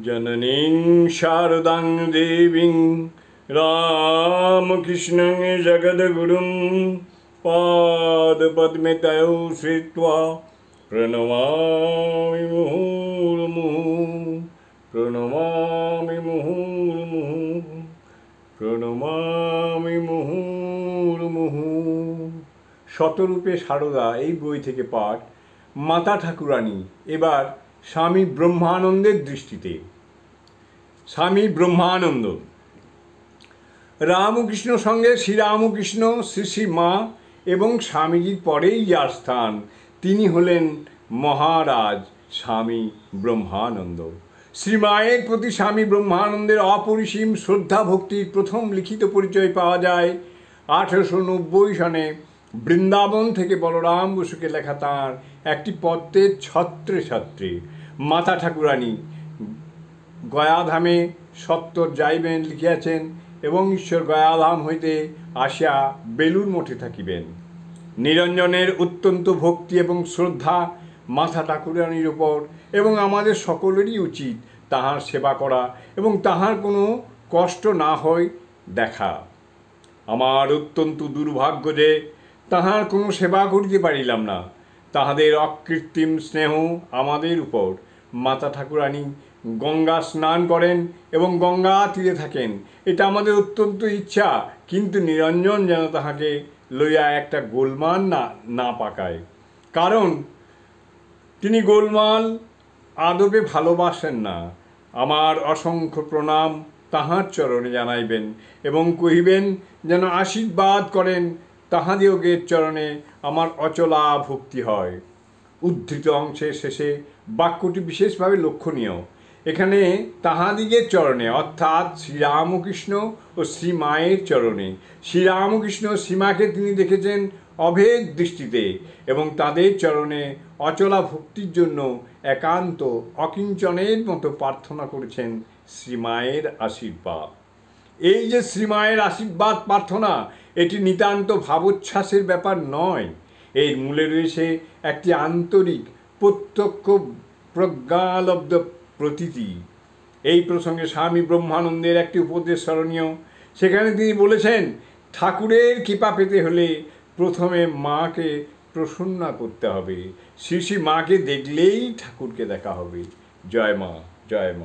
जननीं शारदां देवीं रामकृष्णं जगद्गुरुं पादपद्मे तयो श्रित्वा प्रणमामि मुहुर्मुहुः प्रणमामि मुहुर्मुहुः प्रणमामि मुहुर्मुहुः। শতরূপে সারদা এই বই থেকে পাঠ। মাতা ঠাকুরানী এবার স্বামী ব্রহ্মানন্দের দৃষ্টিতে। স্বামী ব্রহ্মানন্দ রামকৃষ্ণ সঙ্গে শ্রীরামকৃষ্ণ শ্রী শ্রী মা এবং স্বামীজির পরেই যার স্থান তিনি হলেন মহারাজ স্বামী ব্রহ্মানন্দ। শ্রীমায়ের প্রতি স্বামী ব্রহ্মানন্দের অপরিসীম শ্রদ্ধা ভক্তির প্রথম লিখিত পরিচয় পাওয়া যায় 1890 সনে বৃন্দাবন থেকে বলরাম বসুকে লেখা তাঁর একটি পত্রের ছত্রে ছত্রে। মাতা ঠাকুরানী গয়াধামে সত্তর যাইবেন লিখিয়াছেন এবং ঈশ্বর গয়াধাম হইতে আসিয়া বেলুর মঠে থাকিবেন। নিরঞ্জনের অত্যন্ত ভক্তি এবং শ্রদ্ধা মাতা ঠাকুরানীর উপর এবং আমাদের সকলেরই উচিত তাহার সেবা করা এবং তাহার কোনো কষ্ট না হয় দেখা। আমার অত্যন্ত দুর্ভাগ্য যে তাহার কোনো সেবা করিতে পারিলাম না। তাহাদের অকৃত্রিম স্নেহ আমাদের উপর। মাতা ঠাকুরানী গঙ্গা স্নান করেন এবং গঙ্গা তীরে থাকেন, এটা আমাদের অত্যন্ত ইচ্ছা, কিন্তু নিরঞ্জন যেন তাহাকে লইয়া একটা গোলমাল না পাকায়, কারণ তিনি গোলমাল আদবে ভালোবাসেন না। আমার অসংখ্য প্রণাম তাহার চরণে জানাইবেন এবং কহিবেন যেন আশীর্বাদ করেন তাহাদিগের চরণে আমার অচলা ভক্তি হয়। উদ্ধৃত অংশের শেষে বাক্যটি বিশেষভাবে লক্ষণীয়। এখানে তাহাদিগের চরণে অর্থাৎ শ্রীরামকৃষ্ণ ও শ্রীমায়ের চরণে। শ্রীরামকৃষ্ণ শ্রীমাকে তিনি দেখেছেন অভেদ দৃষ্টিতে এবং তাদের চরণে অচলা ভক্তির জন্য একান্ত অকিঞ্চনের মতো প্রার্থনা করেছেন শ্রীমায়ের আশীর্বাদ। এই যে শ্রীমায়ের আশীর্বাদ প্রার্থনা, এটি নিতান্ত ভাবোচ্ছ্বাসের ব্যাপার নয়। এর মূলে রয়েছে একটি আন্তরিক প্রত্যক্ষ প্রজ্ঞালব্ধ প্রতীতি। এই প্রসঙ্গে স্বামী ব্রহ্মানন্দের একটি উপদেশ স্মরণীয়। সেখানে তিনি বলেছেন, ঠাকুরের কৃপা পেতে হলে প্রথমে মাকে প্রসন্ন করতে হবে। শ্রী শ্রী মাকে দেখলেই ঠাকুরকে দেখা হবে। জয় মা, জয় মা।